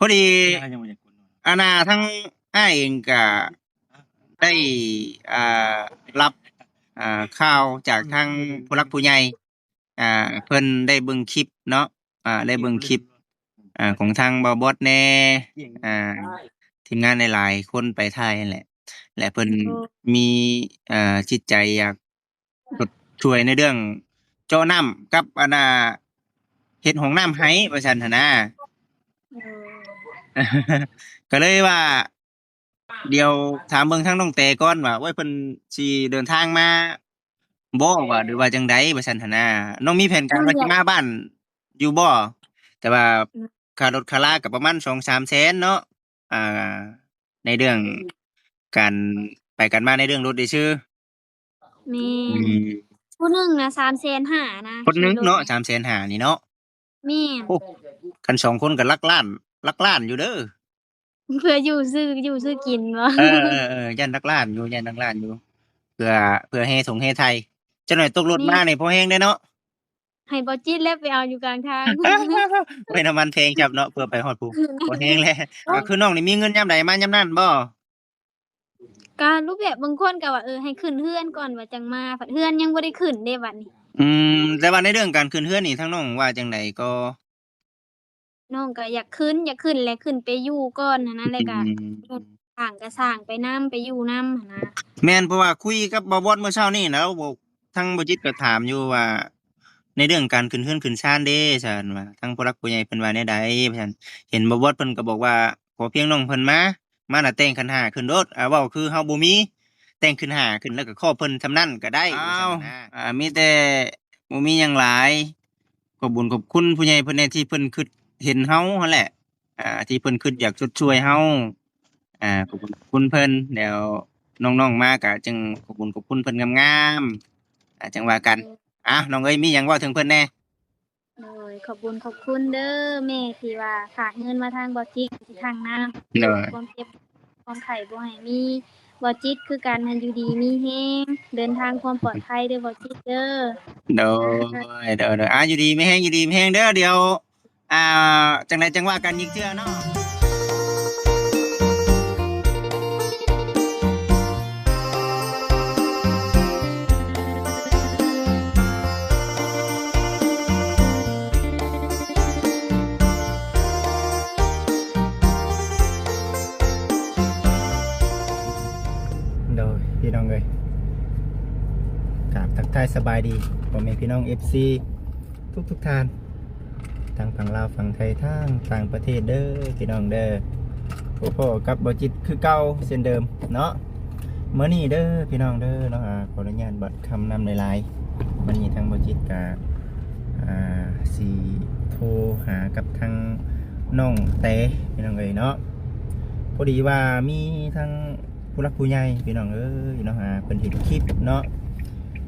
พอดียังบ่อยากกด อาณาทั้งอ้ายเองก็ได้อ่ารับข่าวจากทางผู้หลักผู้ใหญ่เพิ่นได้เบิ่งคลิปเนาะได้เบิ่งคลิปของทางบ่าวบอสแหน่อ่าทีมงานหลายๆคนไปถ่ายนั่นแหละและเพิ่นโอ้มีจิตใจอยากแบบช่วยในเรื่องเจาะน้ำกับเฮ็ดห้องน้ำให้ว่าซั่นหั้นนะ เออ ก็เลยว่าเดี๋ยวถามเบิ่งทางน้องแต่ก่อนว่าโอ้ยเพิ่นสิเดินทางมาบ่ว่าหรือว่าจั่งใดว่าซั่นหั้นนะน้องมีแผนการว่าสิมาบ้านอยู่บ่แต่ว่าค่ารถค่าลาก็ประมาณ2-3แสนเนาะอ่าในเรื่องการไปกันมาในเรื่องรถซื่อแม่ๆนผู้หนึ่งนะ350,000นะคนหนึงเนาะขี่รถน่ะ350,000นี่เนาะแม่นโอ้คันสองคนก็หลักล้านหลักล้านอยู่เด้อ เพื่ออยู่ซื้อกินบ่ ยันหลักล้านอยู่ยันหลักล้านอยู่เพื่อแห่สงแห่ไทยจักหน่อยตกรถนี่มานี่พอแฮงเด้เนาะ ให้บ่จิตแล้วไปเอาอยู่กลางทาง โอ้ยน้ำมันแพงจับเนาะเพื่อไปฮอดพู้บ่แฮงแหละคือน้องนี่มีเงินยามใดมายามนั้นบ่ก็รูปแบบบางคนก็ว่าให้ขึ้นเรือนก่อนว่าจังมาบัดเรือนยังบ่ได้ขึ้นเด้บัดนี้แต่ว่าในเรื่องการขึ้นเรือนนี่ทางน้องว่าจังใดก็น้องก็อยากขึ้นแหละขึ้นไปอยู่ก่อนหั้นนะแล้วก็อืรถมสร้างก็สร้างไปนำไปอยู่นำหั้นนะแม่นเพราะว่าคุยกับบ่าวบอสเมื่อเช้านี้แล้วบอกทางบ่จิตก็ถามอยู่ว่าในเรื่องการขึ้นเรือนขึ้นศาลเด้ซั่นว่าทางผู้หลักผู้ใหญ่เพิ่นว่าแนวใดว่าซั่นเห็นบ่าวบอสเพิ่นก็บอกว่าขอเพียงน้องเพิ่นมาน่ะแต่งขันห้าขึ้นรถเว้าคือเฮาบ่มีแต่งขึ้นห้าขึ้นแล้วก็ขอเพิ่นส่ำนั้นก็ได้ว่าซั่นนะมีแต่บ่มีหยังหลายขอบบุญขอบคุณผู้ใหญ่เพิ่นแน่ที่เพิ่นคิดเห็นเฮาหั้นแหละที่เพิ่นคิดอยากชดช่วยเฮาขอบคุณขอบคุณเพิ่นแล้วน้องๆมาก็จึงขอบคุญขอบคุณเพิ่นงามๆจังว่ากันน้องเอ้ยมีหยังเว้าถึงเพิ่นแหน่โดยขอบคุญขอบคุณเด้อแม่ที่ว่าฝากเงินมาทางบ่จิตที่ทางนาเด้อความเจ็บความไข้บ่ให้มีบ่จิตคือกันหั้นอยู่ดีมีแรงเดินทางความปลอดภัยเด้อบ่จิตเด้อโดเด้อๆอยู่ดีมีแรงอยู่ดีมีแรงเด้อเดี๋ยวอ่าจังใดจังว่ากันอีกเทื่อเนาะโดยพี่น้องเอ้ยกราบทักทายสบายดีพ่อแม่พี่น้อง FC ทุกท่านทางฝั่งลาวฝั่งไทยทางต่างประเทศเด้อพี่น้องเด้อพ่อกับบ่จิตคือเก่าเช่นเดิมเนาะมื้อนี้เด้อพี่น้องเด้อเนาะขออนุญาตบัดคำนำหลายๆมื้อนี้ทางบ่จิตก็สิโทรหากับทางน้องแต่พี่น้องเอ้ยเนาะพอดีว่ามีทางผู้หลักผู้ใหญ่พี่น้องเอ้ยเนาะเพิ่นเห็นคลิปเนาะ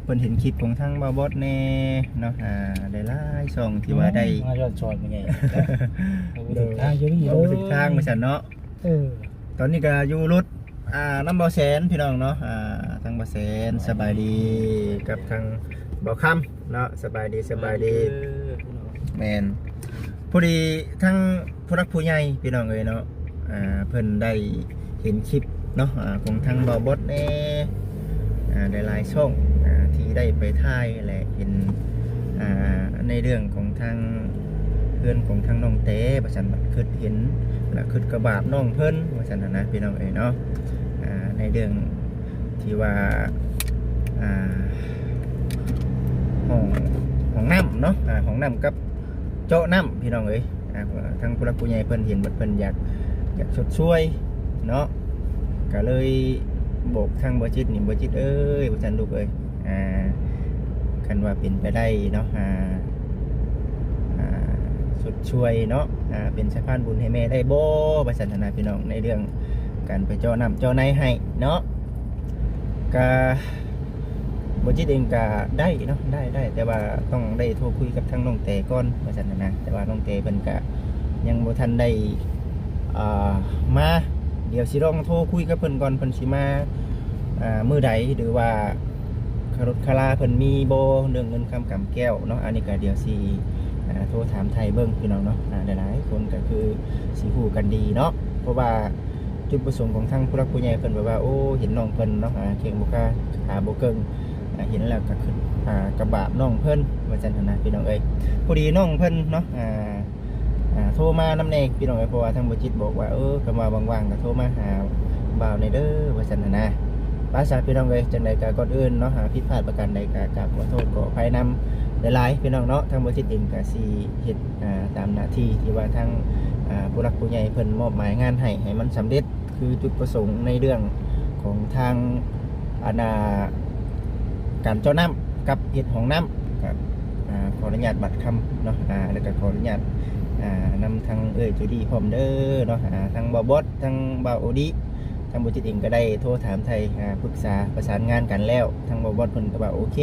เพิ่นเห็นคลิปของทางบ่าวบอสแน่เนาะหลายๆช่องที่ว่าได้มายอดชอดเป็นไง เดินทางอยู่นี่ถึงทางมาซั่นเนาะตอนนี้ก็อยู่รถน้ำบ่อแสนพี่น้องเนาะทางบ่อแสนสบายดีกับทางบ่อค่ำเนาะสบายดีแม่นพอดีทั้งผู้รักผู้ใหญ่พี่น้องเอ้ยเนาะเพิ่นได้เห็นคลิปเนาะของทางบ่าวบอสแน่หลายๆช่องที่ได้ไปถ่ายและเห็นในเรื่องของทางเพื่อนของทางน้องเต้ประชันบัดคิดเห็นและคิดกระบาบน้องเพิ่นประชันนะพี่น้องเอ๋ยเนาะในเรื่องที่ว่าห้องน้ำเนาะห้องน้ำกับโจ๊ะน้ำพี่น้องเอ๋ยทางผู้รักผู้ใหญ่เพิ่นเห็นบัดเพิ่นอยากชดช่วยเนาะก็เลยบอกทางบ่จิตนี่บ่จิตเอ้ยประชันลูกเอ้ยคันว่าเป็นไปได้เนาะสุดช่วยเนาะเป็นสะพานบุญให้แม่ได้บ่ประสันทนาพี่น้องในเรื่องการไปเจาะน้ำเจาะในให้เนาะก็บ่จิตเองก็ได้เนาะได้แต่ว่าต้องได้โทรคุยกับทางน้องเตก่อนประสันทนาแต่ว่าน้องเตเพิ่นก็ยังบ่ทันได้มาเดี๋ยวสิลองโทรคุยกับเพิ่นก่อนเพิ่นสิมามื้อใดหรือว่าคารถคาราเพิ่นมีโบเรื่องเงินคำกำแก้วเนาะอันนี้ก็เดี๋ยวสิ โทรถามไทยเบิ่งพี่น้องเนาะหลายๆคนก็คือสิฮู้กันดีเนาะเพราะว่าจุดประสงค์ของทางผู้รักผู้ใหญ่เพิ่นแบบว่าโอ้เห็นน้องเพิ่นเนาะเข่งบ่กล้าขาบ่เกิงเห็นแล้วก็ขึ้นกระบะน้องเพิ่นว่าจังซั่นนะพี่น้องเอ้ยพอดีน้องเพิ่นเนาะโทรมานำแน่พี่น้องเอ้ยเพราะว่าทางบ่จิตบอกว่าก็มาว่างๆก็โทรมาหาบ่าวในเด้อว่าจังนั้นนะภาษาพี่น้องเอ้ยจังไดก็ก่อนอื่นเนาะผิดพลาดประการใดก็กราบขอโทษขออภัยนำหลายๆพี่น้องเนาะทางบ่จิตเองก็สิเฮ็ดตามหน้าที่ที่ว่าทางผู้รักผู้ใหญ่เพิ่นมอบหมายงานให้มันสำเร็จคือจุดประสงค์ในเรื่องของทางการเจ้าน้ำกับเฮ็ดห้องน้ำกับขออนุญาตบัตรคำเนาะแล้วก็ขออนุญาตนำทางจูดี้พร้อมเด้อเนาะทางบอบอสทางบาวโอดีทางบุจิตเองก็ได้โทรถามไทยปรึกษาประสานงานกันแล้วทางบอบอสเพิ่นก็ว่าโอเค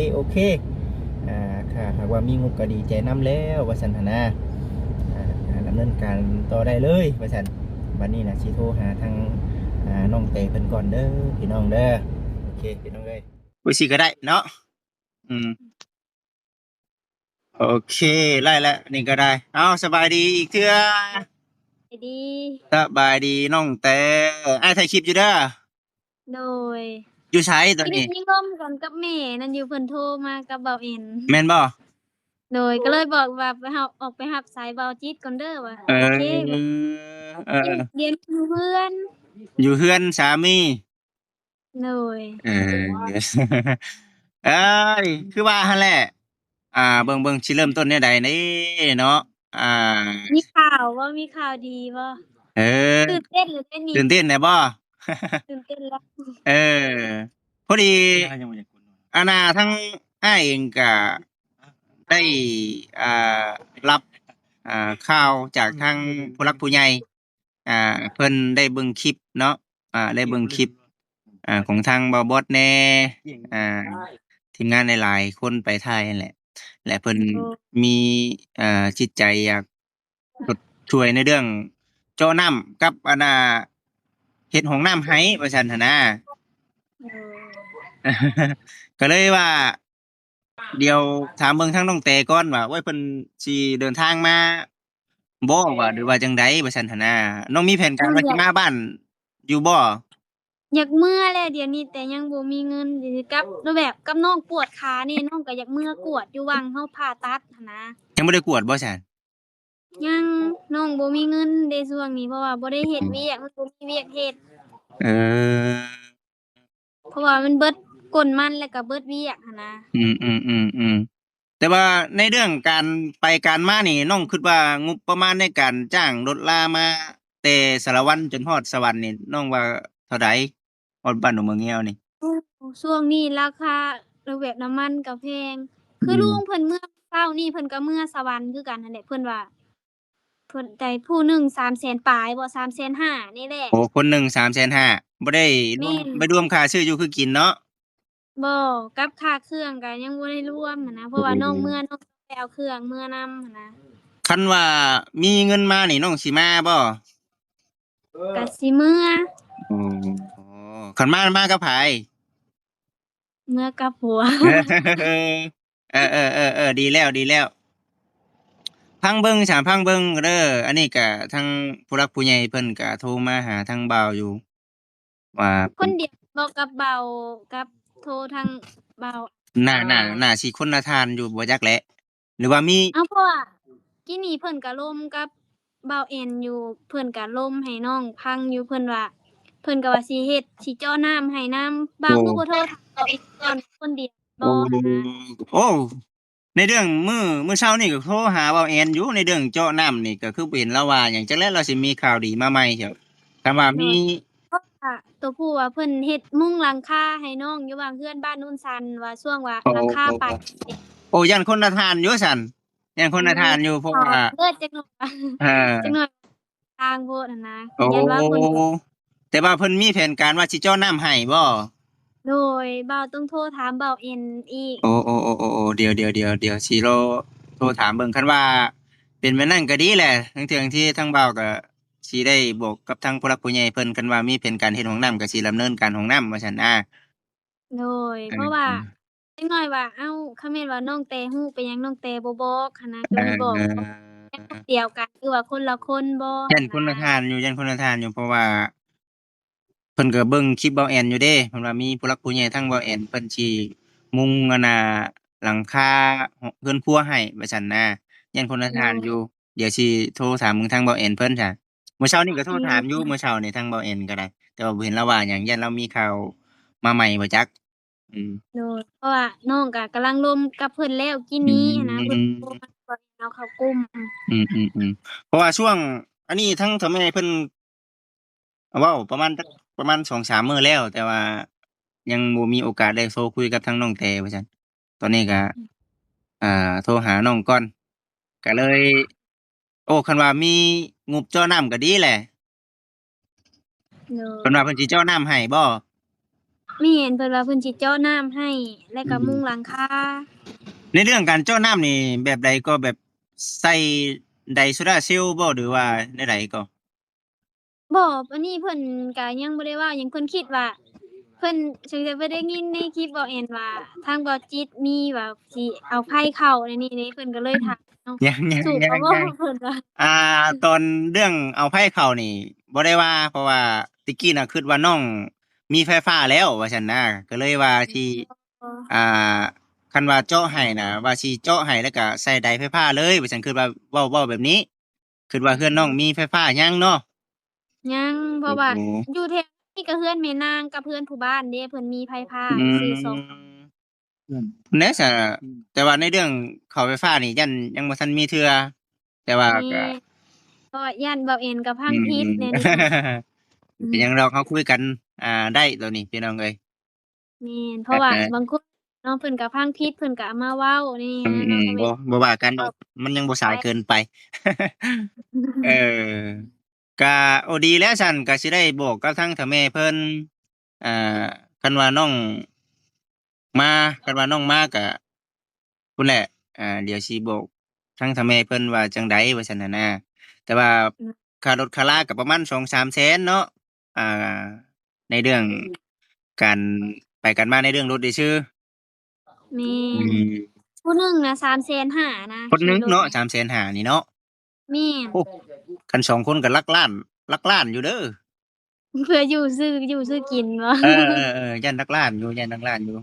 ค่ะหากว่ามีงบก็ดีใจน้ำแล้วว่าสันทนาดำเนินการต่อได้เลยว่าสันวันนี้นะสิโทรหาทางน้องเตเพิ่นก่อนเด้อพี่น้องเด้อโอเคพี่น้องเอ้ยคุยสิก็ได้เนาะโอเคไล่แล้วนี่ก็ได้เอาสบายดีอีกเทื่อดี สบายดีน้องแต่ถ่ายคลิปอยู่เด้อโดยอยู่ใช้ตอนพี่นี้นี่ร่วมกันกับแม่นั่นอยู่เพิ่นโทรมากับเบาเอ็นแม่นบ่โดยก็เลยบอกว่าไปออกไปรับสายเบาจิตก่อนเด้อว่าโอเคเรียนอยู่เพื่อน อยู่เฮือนสามีโดยเอ้ยคือว่าหั่นแหละเบิ่งสิเริ่มต้นแนวใดนี่เนาะอ่ามีข่าวบ่มีข่าวดีบ่เออตื่นเต้นหรือเต้นนี่ตื่นเต้นแหน่บ่ ตื่นเต้นแล้ว เออพอดีทั้งอ้ายเองก็ได้อ่ารับข่าวจากทางผู้หลักผู้ใหญ่เพิ่นได้เบิ่งคลิปเนาะได้เบิ่งคลิปของทางบ่าวบอสแหน่อ่าทีมงานหลายๆคนไปถ่ายนั่นแหละและเพิ่นมีจิตใจอยากช่วยในเรื่องเจาะน้ำกับเฮ็ดห้องน้ำให้ว่าซั่นหั้นนะ ก็เลยว่า เดี๋ยวถามเบิ่งทางน้องแต่ก่อนว่าโอ้ยเพิ่นสิเดินทางมาบ่ว่าหรือว่าจั่งใดว่าซั่นหั้นนะน้องมีแผนการว่าสิมาบ้านอยู่บ่อยากเมื่อแหละเดี๋ยวนี้แต่ยังบ่มีเงินเดี๋ยวสิกลับแล้วแบบกับน้องปวดขานี่น้องก็อยากเมื่อกวดอยู่วังเฮาผ่าตัดหั้นนะ ยังบ่ได้กวดบ่ซั่นยังน้องบ่มีเงินเดะช่วงนี้เพราะว่าบ่ได้เฮ็ดเวียกมันบ่มีเวียกเฮ็ดเออเพราะว่ามันเบิดก้นมันแล้วก็เบิดเวียกหั้นนะอืมๆๆๆแต่ว่าในเรื่องการไปการมานี่น้องคิดว่างบประมาณในการจ้างรถรามาแต่สารวัตรจนฮอดสวรรค์นี่น้องว่าเท่าใดฮอดบ้านหนองมะแง้วนี่โอ้ช่วงนี้ราคาแล้วแบบน้ำมันก็แพงอืคือลุงมเพิ่นเมื่อเช้านี้เพิ่นก็เมื่อสวรรค์คือกันนั่นแหละเพิ่นว่าเพิ่นได้ผู้หนึ่ง300,000ปลายบ่350,000นี่แหละโอ้คนหนึ่ง350,000บ่ได้รวมแม่นไม่รวมค่าซื้ออยู่คือกินเนาะบ่กับค่าเครื่องก็ยังบ่ได้รวมหั้นนะเพโอ้ราะว่าน้องเมื่อน้องไปเอาเครื่องเมื่อนำหั้นนะคันว่ามีเงินมานี่น้องสิมาบ่ก็สิเมื่ออ๋อคันมากับไผ เมื่อกับผัว ดีแล้วดีแล้วพังเบิ่งสามพังเบิ่งเด้ออันนี้ก็ทางผู้หลักผู้ใหญ่เพิ่นก็โทรมาหาทางบ่าวอยู่ว่าเพิ่นคนเดียวบ่กับเบากับโทรทางเบาน่าสิคนละทานอยู่บ่จักแหละหรือว่ามีอ้าวเพราะว่ากี้นี้เพิ่นก็ล่มกับเบาแอนอยู่เพิ่นก็ล่มให้น้องพังอยู่เพิ่นว่าเพิ่นก็ว่าสิเฮ็ดสิเจาะน้ำให้น้ำเบาโอ้คือบ่โทรถามเบาอีกก่อนคนเดียวโอ้บ่หั้นนะโอ้ในเรื่องมื้อเช้านี่ก็โทรหาเว้าแอนอยู่ในเรื่องเจาะน้ำนี่ก็คือบ่เห็นเราว่าหยังจักแลเราสิมีข่าวดีมาใหม่เฉียวถ้าว่ามี โดยเพราะว่าตัวผู้ว่าเพิ่นเฮ็ดมุงหลังคาให้น้องอยู่ว่าเฮือนบ้านโน้นซันว่าช่วงว่าโอ้หลังคาปลายโอ้ยันคนละทานอยู่ซั่นยันคนละทานอยู่เพราะขอว่าเลิศจักหน่อย เออ จักหน่อยทางโพดหั้นนะโอ้ยันว่าเพิ่นแต่ว่าเพิ่นมีแผนการว่าสิเจาะน้ำให้บ่โดยเบาต้องโทรถามเบาเอ็นอีก โอ้ๆๆๆเดี๋ยวสิรอโทรถามเบิ่งคันว่าเป็นแบบนั้นก็ดีแหละทั้งเทื่อที่ทางเบาก็สิได้บอกกับทางผู้หลักผู้ใหญ่เพิ่นคันว่ามีแผนการเฮ็ดห้องน้ำก็สิดำเนินการห้องน้ำว่าซั่นโดยเอเพราะว่าอ จักหน่อยว่าเอ้าคันแม่นว่าน้องแต่ฮู้เป็นหยังน้องแต่บ่บอกหันนะก็เเลยบอกว่าออแม่นคนเดียวกันหรือว่าคนละคนบ่ยัหันนะนคนละทานอยู่ยันคนละทานอยู่เพราะว่าเพิ่นก็เบิ่งคลิปเบาแอนอยู่เด้เพิ่นว่ามีผู้หลักผู้ใหญ่ทางเบาแอนเพิ่นสิมุงอันน่ะหลังคาหเรือนครัวให้ว่าซั่นนะยันคนละโดทานอยู่ยเดี๋ยวสิโทรถามมึงทางเบาแอนเพิ่นจ้ะมื้อเช้านี้ก็โทรอืถามอยู่มมื้อเช้านี่ทางเบาแอนก็ได้แต่ว่าบ่เห็นเราว่าหยังยันเรามีข่าวมาใหม่บ่จักอืมโดยเพราะว่าน้องก็กำลังร่วมกับเพิ่นแล้วกินอืนี้หั้นนะเพิ่นโทรมามชวนเอาเข้ากลุ่มอืมๆๆเพราะว่าช่วงอันนี้ทั้งเฒ่าแม่เพิ่น เว้าประมาณจักประมาณ2-3มื้อแล้วแต่ว่ายังบ่มีโอกาสได้โทรคุยกับทางน้องแต่ว่าซั่นตอนนี้ก็โทรหาน้องก่อนก็เลยโอ้คันว่ามีงบเจาะน้ำก็ดีแหละโดเพิ่นว่าเพิ่นยสิเจาะน้ำให้บ่แม่นเพิ่นว่าเพิ่นสิเจาะน้ำให้แล้วอืก็มุงหลังมคาในเรื่องการเจาะน้ำนี่แบบใดก็แบบใส่ไดโซลาร์เซลล์บ่หรือว่าแนวใดก็บ่อันนี้เพิ่นก็ยังบ่ได้ว่าหยังเพิ่นคิดว่าเพิ่นถึงจะบ่ได้ยินในคลิปเว้าแอนว่าทางบ่จิตมีว่าสิเอาไผเข้าในนี้เด้เพิ่นก็เลยถามเนาะยังยังถูกบ่บ่ยังยัง เพิ่นว่าอ่าตอนเรื่องเอาไผเข้านี่บ่ได้ว่าเพราะว่าติกกี้น่ะคิดว่าน้องมีไฟฟ้าแล้วว่าซั่นนะก็เลยว่าสิอ๋ออ่าคันว่าเจาะให้น่ะว่าสิเจาะให้แล้วก็ใส่ไดไฟฟ้าเลยว่าซั่นคิดว่าเว้าแบบนี้คิดว่าเรือนน้องมีไฟฟ้ายังเนาะยังเพโอ้ราะว่าโฮอยู่แถวนี้ก็เรือนแม่นางกับเรือนผู้บ้านเด้เพิ่นมีไผพาอืซื้อซองมแหน่ซะแต่ว่าในเรื่องเข้าไฟฟ้านี่ยันยังบ่ทันมีเทื่อแต่ว่าแม่ก็เพราะว่าย้านเว้าแอนก็พัอืงพิษมแน่นี่นะๆ อืเป็นหยังดมอกเราคุยกันได้ตัวนี้พี่น้องเอ้ยแม่นเพอาราะว่าบางๆคนเนาะเพิ่นก็พังพิษเพิ่นก็เอามาเว้านี่อืนะเนาะก็แม่นบ่ว่ากันดเว้าอกมันยังบ่สาไป ยเกินไปเออก็โอ้ดีแล้วฉันก็สิได้บอกกับทางเฒ่าแม่เพิ่นอ่าคันว่าน้องมาคันว่าน้องมาก็พู้นแหละเดี๋ยวสิบอกทางเฒ่าแม่เพิ่นว่าจั่งใดว่าซั่นน่ะนะแต่ว่าอืมค่ารถค่าราก็ประมาณ2-3แสนเนาะอ่าในเรื่องการไปกันมาในเรื่องรถซื่อแม่ๆอืนม ผู้หนึ่งน่ะ350,000นะคนหนึ่งเนาะขี่รถน่ะ350,000นี่เนาะแม่นโอ้กัน2คนก็หลักล้านหลักล้านอยู่เด้อเพื่ออยู่ซื้อกินบ่ เออๆๆยันหลักล้านอยู่ยันหลักล้านอยู่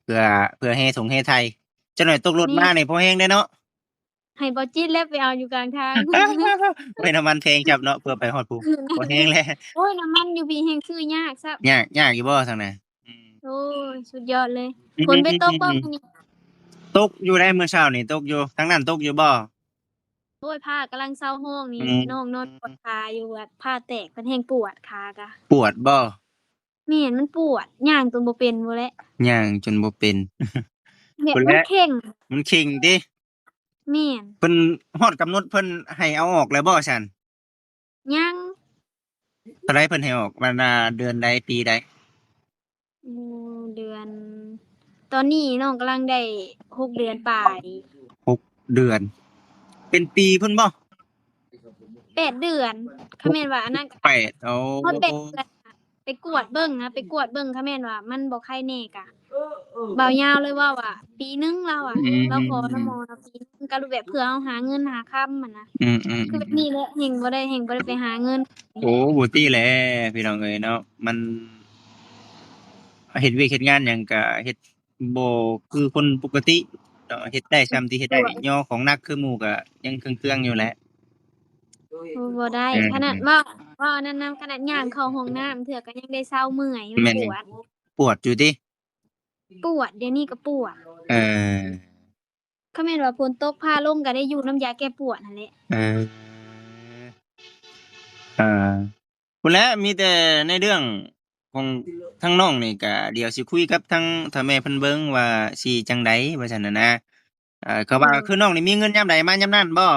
เพื่อแฮ่ถงแฮ่ไทยจักหน่อยตกรถนี่มานี่พอแฮงเด้อเนาะ ให้บ่จิตแล้วไปเอาอยู่กลางทาง โอ๊ยน้ำมันแพงจับเนาะเพื่อไปฮอดพู้พอแฮงแล้ว โอ๊ยน้ำมันอยู่พี่แฮ่งซื้อยากซับยากอยู่บ่ทางนั้นอืมโอ้ยสุดยอดเลยอืฝนไปตกบ่มื้อนี้มตกอยู่ได้มื้อเช้านี่ตกอยู่ทางนั้นตกอยู่บ่โอ้ยผ้ากำลังเซาห้องอืนี่น้องนอนปวดมขาอยู่แบบผ้าแตกเพิ่นแฮ่งปวดขากะปวดบ่แม่นมันปวดย่างจนบ่เป็นพู้นแหละย่างจนบ่เป็น แบบพู้นแหละมันเข็งมันคิงติแม่นเพิ่นฮอดกำหนดเพิ่นให้เอาออกแล้วบ่ซั้น ยังเท่าไรเพิ่นให้ออกมันเดือนใดปีใดเดือนตอนนี้น้องกำลังได้6เดือนปลาย 6เดือนเป็นปีพุ่นบ่8เดือนคันแม่นว่าอันนั้นก็8อ๋อฮอด8เดือนอะไปกวดเบิ่งนะไปกวดเบิ่งคันแม่นว่ามันบ่ไข้แน่ก็เบายาวเลยเว้าว่าปีหนึ่งเราอะอืเราขอนำหมอมน่ะปีหนึ่งก็รูปแบบเผื่อเราหาเงินหาค่ำอะนะอืคือแบบมๆๆนี้แหละแฮ่งบ่ได้ไปหาเงินโอ้บ่ติแหละพี่น้องเอ้ยเนาะมันเฮ็ดเวียกเฮ็ดงานหยังก็เฮ็ดบ่คือคนปกติเนาะเฮ็ดได้ส่ำที่เฮ็ดได้ด้วยย่อของหนักคือหมู่ก็ยังเครื่องๆอยู่แหละบ่ได้เอขนาดอเว้าอันนั้นนำขนาดย่างเข้าห้องน้ำเทื่อก็ยังได้เซาเมื่อยมันแม่นปวดปวดอยู่ติปวดเดี๋ยวนี้ก็ปวดเออคันแม่นว่าฝนตกฟ้าลงก็ได้อยู่น้ำยาแก้ปวดนั่นแหละเอออาพู้นแหละมีแต่ในเรื่องของทางน้องนี่ก็เดี๋ยวสิคุยกับทางถ้าแม่เพิ่นเบิ่งว่าสิจั่งใดว่าซั่นน่ะนะก็ว่าคือน้องนี่มีเงินยามใดมายามนั้นบ่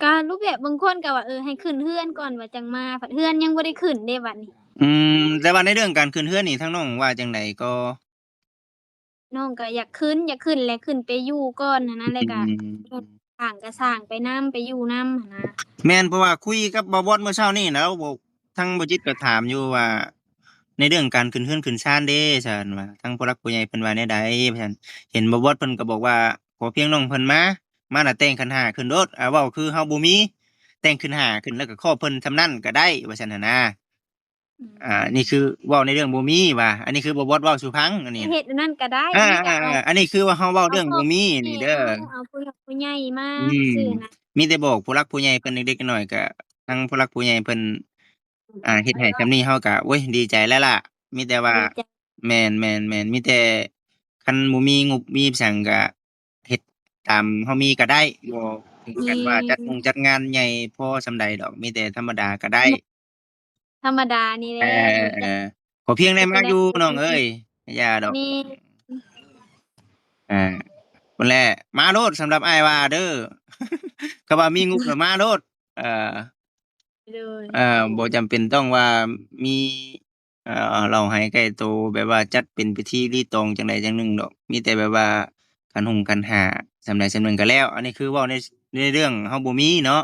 ก็รูปแบบบางคนก็ว่าให้ขึ้นเรือนก่อนว่าจังมาบัดเรือนยังบ่ได้ขึ้นเด้บัดนี้อืแต่ว่าในเรื่องการขึ้นเรือนนี่ทางน้องว่าจั่งใดก็น้องก็อยากขึ้นแหละขึ้นไปอยู่ก่อนหั้นนะแล้วอืก็เฮ็ดมสร้างก็สร้างไปนำไปอยู่นำหั้นนะแม่นเพราะว่าคุยกับบ่าวบอสเมื่อเช้านี้แล้วบอกทางบ่จิตก็ถามอยู่ว่า ในเรื่องการขึ้นเรือนขึ้นศาลเด้ซั่นว่าทางผู้หลักผู้ใหญ่เพิ่นว่าแนวใดว่าซั่นเห็นบ่บอสเพิ่นก็บอกว่าขอเพียงน้องเพิ่นมาแล้วแต่งขันห้าขึ้นโลดเว้าคือเฮาบ่มีแต่งขึ้นห้าขึ้นแล้วก็ขอเพิ่นส่ำนั้นก็ได้ว่าซั่นหั้นนะอืมนี่คือเว้าในเรื่องบ่มีว่าอันนี้คือบ่บอสเว้าสู่ฟังอันนี้เฮ็ดอันนั้นก็ได้อามีก็เอาๆๆอันนี้คือว่าเฮาเว้าเอาพ่อเรื่องบ่มีแม่นี่เด้อ เอาเอาผู้หลักผู้ใหญ่มาอืมซื่อนะมีแต่บอกผู้หลักผู้ใหญ่เพิ่นเล็กๆน้อยๆก็ทางผู้หลักผู้ใหญ่เพิ่นเฮ็ดให้ส่ำนี้เฮาก็โอ๊ยดีใจแล้วล่ะมีแต่ว่าดีใจแม่นๆๆมีแต่คันบ่มีงบมีหยังก็เฮ็ดตามเฮามีก็ได้บ่ถึงแม่ขั้นว่านจัดงานใหญ่พอส่ำใดดอกมีแต่ธรรมดาก็ได้ธรรมดานี่แหเอละบ่จักอๆๆขอเพียงได้เฮ็ดจั่งใดมาอยู่ก็ดีน้องเอ้ยอย่าดอกแม่อาพู้นแหละมาโลดสำหรับอ้ายว่าเด้อถ้าว่ามีงบน่ะมาโลดเออ เลยบ่จำเป็นต้องว่ามีเหล้าไหใกล้โตแบบว่าจัดเป็นพิธีรีตองจั่งใดจั่งหนึ่งดอกมีแต่แบบว่าขันหงขันห้าสำใดสำหนึ่งก็แล้วอันนี้คือเว้าในเรื่องเฮาบ่มีเนาะ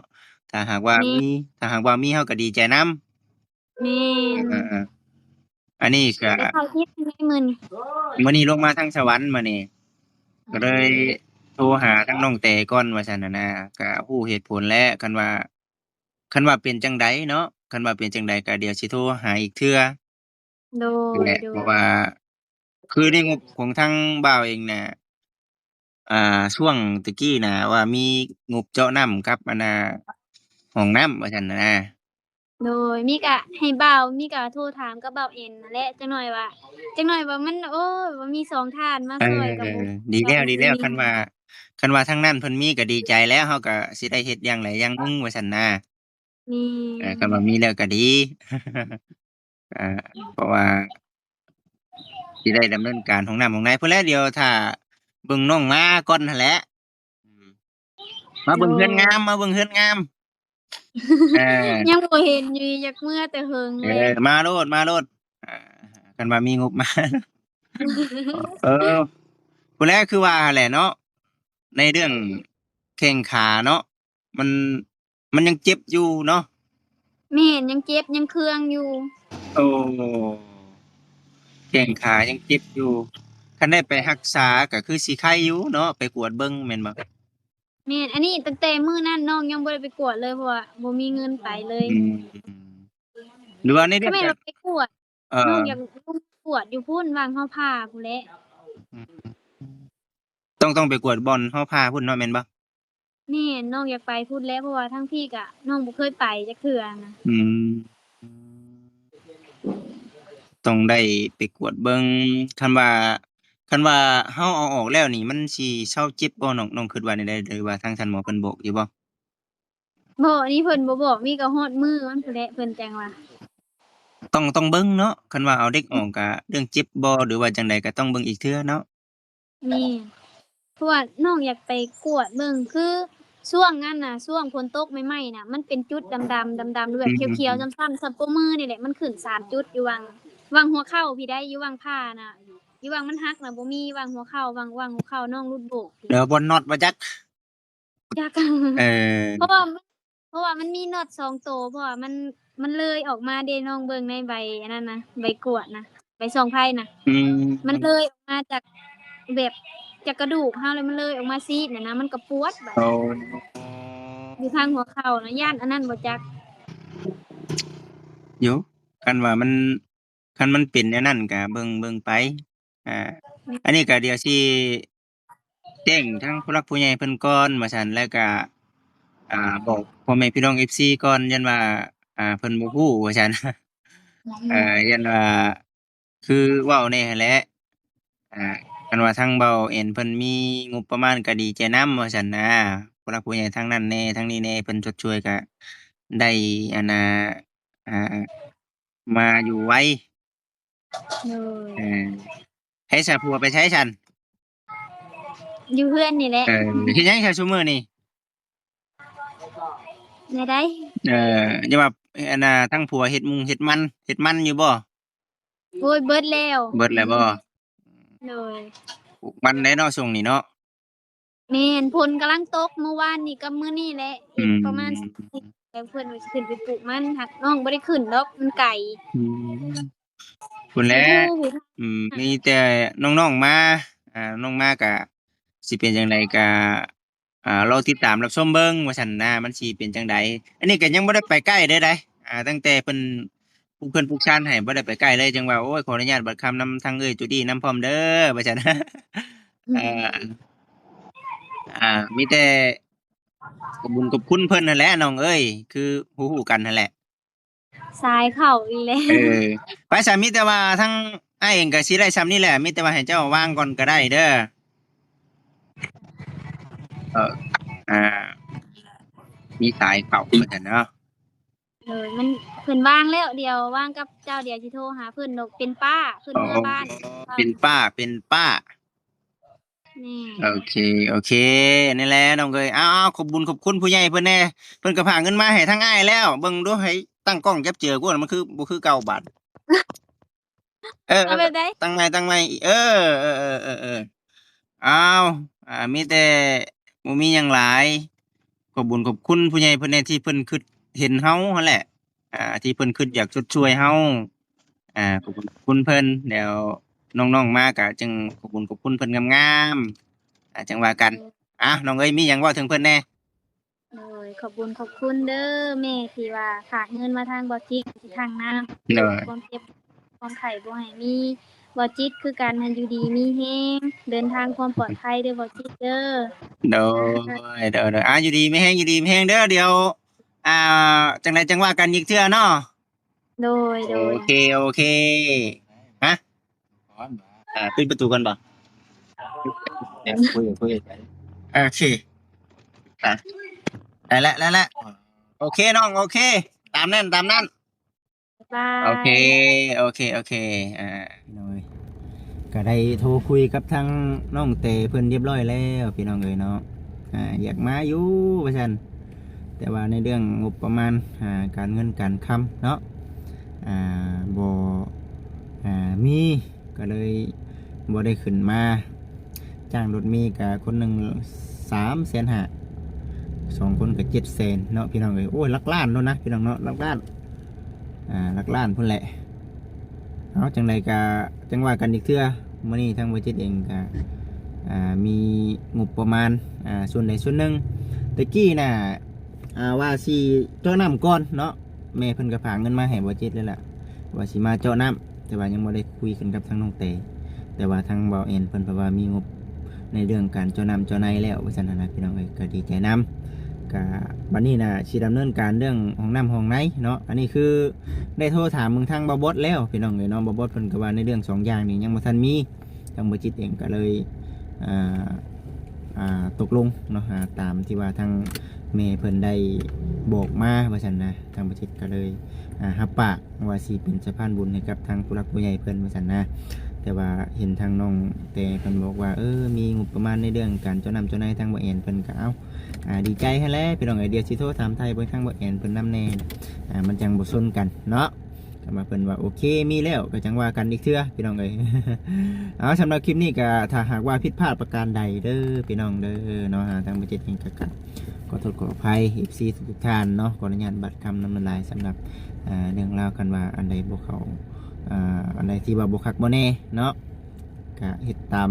ถ้าหากว่าแม่มีถ้าหากว่ามีเฮาก็ดีใจนำแม่นอาๆๆอันนี้ก็ไปถ่ายคลิปจั่งใดมื้อนี้มื้อนี้ลงมาทางสวรรค์มื้อนี้ก็เลยโทรหาทางน้องแต่ก่อนว่าซั่นน่ะนะก็รู้เหตุผลแล้วคันว่าเป็นจั่งใดเนาะคันว่าเป็นจั่งใดก็เดี๋ยวสิโทรหาอีกเทื่อ โดนั่นแหละโดยเพราะว่าคือในงบของทางบ่าวเองน่ะช่วงตะกี้น่ะว่ามีงบเจาะน้ำกับอันน่ะห้องน้ำว่าซั่นน่ะนะโดยมีก็ให้บ่าวมีก็โทรถามกับบ่าวเอ็นนั่นแหละจักหน่อยว่ามันโอ้ยว่ามีสองทานมาเอช่วยก็บ่อดีก็แล้วสิมีคันว่าทางนั้นเพิ่นมีก็ดีใจแล้วเราก็สิได้เฮ็ดอย่างใดอย่างหนึ่งว่าซั่นนะแม่นคันว่ามีแล้วก็ดีอาเพราะว่าสิได้ดำเนินการห้องน้ำห้องในพู้นแหล้วเดี๋ยวถ้าเบิ่งน้องมาก่อนหั้นแหละอืมมาโดเบิ่งเรือนงามย มาเบิ่งเรือนงามเออ ยังบ่เห็นอยู่อยากเมื่อแต่เหิงเอเลย อมาโลดมาโลดอาคันว่ามีงบมาเออพู้นแหล้วคือว่าแหละเนาะในเรื่องแข้งขาเนาะมันมันยังเจ็บอยู่เนาะแม่นยังเจ็บยังเคืองอยู่โอ้แข้งขายังเจ็บอยู่คันได้ไปรักษาก็คือสิไข้อยู่เนาะไปกวดเบิ่งแม่นบ่แม่นอันนี้ตั้งแต่มื้อนั้นน้องยังบ่ได้ไปกวดเลยเพราะว่าบ่มีเงินไปเลยอืมหรือว่าในเรื่องการถ้าแม่นว่าไปกวดเอ่อน้องอยากลงกวดอยู่พู้นวางเฮาผ่าพู้นแหละอืมต้องไปกวดบ่อนเฮาพาพุ่นเนาะแม่นบ่แม่นน้องอยากไปพู้นแหล้วเพราะว่าทางพี่ก็น้องบ่เคยไปจักเทื่อนะอืม ต้องได้ไปกวดเบิ่งคันว่าคันว่าเฮาเอาออกแล้วนี่มันสิเซาเจ็บบ่น้องคิดว่าแนวใดหรือว่าทางท่านหมอเพิ่นบอกอยู่บ่บ่อันนี้เพิ่นบ่บอกมีก็ฮอดมื้อมันพู้นแหละเพิ่นจังว่าต้องเบิ่งเนาะคันว่าเอาเด็กออกก็เรื่องเจ็บบ่หรือว่าจังใดก็ต้องเบิ่งอีกเทื่อเนาะแม่นเพราะว่าน้องอยากไปกวดเบิ่งคือช่วงนั้นน่ะช่วงฝนตกใหม่ๆน่ะมันเป็นจุดดำๆดำๆหรือแบอืบเขียวๆมซ้ำๆซัมโปะมือนี่แหละมันขึ้น3จุดอยู่วังหัวเข่าพี่ได้อยู่วังผ้าน่ะอยู่วังมันหักน่ะบ่มีวังหัวเข่าวังหัวเข่าน้องรุดโบกพี่เดี๋ยวบ่น็อตบ่จักจัก เอ เพอราะว่ามันเพราะว่ามันมีน็อต2โตเพราะว่ามันเลยออกมาเดะน้องเบิ่งในใบอันนั้นน่ะใบกวดน่ะใบส่องไพ่น่ะอืมันเลมยออกมาจากแบบจากกระดูกเฮาเลยมันเลยออกมาซีดน่ะนะมันก็ปวดบัดอ๋นี้ออยู่ทางหัวเข่าน่ะย้านอันนั้นบ่จักอยู่คันว่ามันคันมันเป็นแนวนั้นก็เบิ่งไปอ่าอันนี้ก็เดี๋ยวสิแจ้งทางผู้หลักผู้ใหญ่เพิ่นก่อนว่าซั่นแล้วก็ บอกพ่อแม่พี่น้อง FC ก่อนยันว่าเพิ่นบ่ฮู้ว่าซั่นยันว่าคือเว้าแหน่หั้นแหละอ่าคันว่าทางเบาแอนเพิ่นมีงบประมาณก็ดีใจนำว่าซั่นนะผู้หลักผู้ใหญ่ทางนั้นแหน่ทางนี้แหน่เพิ่นชดช่วยก็ได้อันน่ะอ่ามาอยู่ไวเลยเออไผซะผัวไปไสซั้นอยู่เฮือนนี่แหละเฮ็ดหยังซะซุมื้อนี้แนวใดเอ่อย่าว่าอันน่ะทางผัวเฮ็ดมันอยู่บ่โอ้ยเบิดแล้วเบิดแล้วบ่ เลยปลูกมันแหละเนาะช่วงนี้เนาะแม่นฝนกำลังตกเมื่อวานนี่กับมื้อนี้แหละอือีกประมาณมแล้วเพิ่นว่าสิขึ้นไปปลูกมันหักน้องบ่ได้ขึ้นดอกมันไกลอืม พุ่นแหละ ผู้ผู้ มีแต่น้องๆมาน้องมาก็สิเป็นจังไดก็รอติดตามรับชมเบิ่งว่าซั่นนะมันสิเป็นจังใดอันนี้ก็ยังบ่ได้ไปใกล้เด้อตั้งแต่เพิ่นปลูกเพิ่นปลูกชานให้บ่ได้ไปใกล้เลยจังว่าโอ้ยขออนุญาตบัดคำนำทางเอ้ยจูดี้นำพร้อมเด้อว่าซั่นอืเอ่มอมีแต่ขอบคุญขอบคุณเพิ่นนั่นแหละน้องเอ้ยคือฮู้ๆกันนั่นแหละ สายเข้าอีกแล้ว เออไปสามีแต่ว่าทั้งอ้ายเองก็สิได้ซ้ำนี่แหละมีแต่ว่าให้เจ้าวางก่อนก็ได้เด้อเอออ่ามีสายเข้าเหมือนกันเนาะมันเพิ่นว่างแล้วเดี๋ยวว่างกับเจ้าเดี๋ยวสิโทรหาเพิ่นดอกเป็นป้าเพิ่นอ๋อเมื่อบ้านเป็นป้าเป็นป้าแน่โอเคโอเคนี่แหละน้องเอ้ยเอาๆขอบบุญขอบคุณผู้ใหญ่เพิ่นแน่เพิ่นก็พาเงินมาให้ทั้งอ้ายแล้วเบิ่งดูให้ตั้งกล้องจับเจือกูน่ะมันคือบ่คือเก่าบัดเออเอาแบบใดๆตั้งใหม่ตั้งใหม่เออๆๆๆอ้าวมีแต่บ่มีหยังหลาย ขอบคุญขอบคุณผู้ใหญ่เพิ่นแหน่ที่เพิ่นคิดเห็นเฮาหั้นแหละที่เพิ่นคิดอยากชดช่วยเฮาขอบคุณขอบคุณเพิ่นเดี๋ยวน้องๆมาก็จึงขอบคุญขอบคุณเพิ่นงามๆจังว่ากันน้องเอ้ยมีหยังเว้าถึงเพิ่นแหน่โอ้ยขอบคุญขอบคุณเด้อแม่ที่ว่าฝากเงินมาทางบ่จิตที่ทางน้โดยความเจ็บความไข้บ่ให้มีบ่จิตคือกันให้อยู่ดีมีแรงเดินทางความปลอดภัยเด้อบ่จิตเด้อโดโดยอยู่ดีมีแรงอยู่ดีมีแรงเด้อเดี๋ยวอ่าจังใดจังว่ากันอีกเทื่อเนาะโดยโอโดยเคโอเคฮะปิดประตูก่อนบ่เดี๋ยวคุยโอเคอ่ะได้แล้วโอเคน้องโอเคตามนั้นตามนั้นบ๊ายบาโอเคยโอเคพี่น้องเอ้ยก็ได้โทรคุยกับทางน้องเตเพิ่นเรียบร้อยแล้วพี่น้องเอ้ยเนาะอยากมาอยู่ว่าซั่นแต่ว่าในเรื่องงบประมาณการเงินการคำเนาะบ่มีก็เลยบ่ได้ขึ้นมาจ้างรถมีก็คนหนึง350,000 2คนก็700,000เนาะพี่น้องเอ้ยโอ้ยหลักล้านโนู่นนะพี่น้องเนาะหลักล้านหลักล้านพุ่นแหละเอาจังใดก็จังว่ากันอีกเทื่อมื้อนี้ทางบริษัทเองก็มีงบประมาณส่วนใดส่วนหนึ่งตะกี้น่ะว่าสิเจาะน้ำก่อนเนาะแม่เพิ่นก็ฝากเงินมาให้บริษัทเลยล่ะว่าสิมาเจาะน้ำแต่ว่ายังบ่ได้คุยกันกับทางน้องเตแต่ว่าทางเบาเอ็นเพิ่นเพราะว่ามีงบในเรื่องการเจาะน้ำเจาะในแล้วว่าซั่นนะพี่น้องเอ้ยก็ดีใจนำ ก็บัดนี้นะสิดำเนินการเรื่องห้องน้ำห้องไหนเนาะอันนี้คือได้โทรถามมึงทางบอบดแล้วพี่น้องเลยเนาะบอบดเพิ่นก็ว่าในเรื่อง2อย่างนี้ยังบ่ทันมีทางบ่จิตเองก็เลยอ่าตกลงเนาะตามที่ว่าทางแม่เพิ่นได้บอกมาว่าซั่นนะทางบ่จิตก็เลยรับปากว่าสิเป็นสะพานบุญให้กับทางผู้หลักผู้ใหญ่เพิ่นว่าซั่นนะแต่ว่าเห็นทางน้องแต่เพิ่นบอกว่ามีงบประมาณในเรื่องการเจ้านำเจ้านายทางบ่แอนเพิ่นก็เอาดีใจให้แล้วพี่น้องไอเดียสิโทรถามไทยเบิ่งทางบ่แอนเพิ่นนำแน่มันจังบ่ซนกันเนาะก็มาเพิ่นว่าโอเคมีแล้วก็จังว่ากันอีกเทื่อพี่น้องเอ้ย เอาสำหรับคลิปนี้ก็ถ้าหากว่าผิดพลาดประการใดเด้อพี่น้องเด้อเนาะทางประเทศเองก็ขอโทษขออภัย FC ทุกท่านเนาะขออนุญาตบัดคำนำลายสำหรับเรื่องราวกันว่าอันใดบ่เข้าอันใดที่ว่าบ่คักบ่แน่เนาะก็เฮ็ดตาม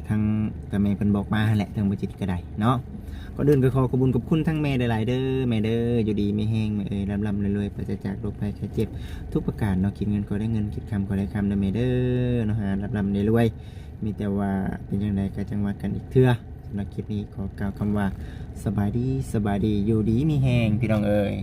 ทางกแม่เพิ่นบอกมาแหละทางบ่จิตก็ได้เนาะก็เดินก็ขอขอบคุญกับคุณทั้งแม่หลายๆเด้อแม่เด้ออยู่ดีไม่แห้งแม่เอ้ยร่ำรวยๆปราศจากโรคภัยไข้เจ็บทุกประการเนาะคิดเงินก็ได้เงินคิดคำก็ได้คำเด้อแม่เด้อเนาะร่ำรวยๆมีแต่ว่าเป็นจังไดก็จังว่ากันอีกเทื่อสำหรับคลิปนี้ขอกล่าวคำว่าสบายดีอยู่ดีมีแห้งพี่น้องเอ้ย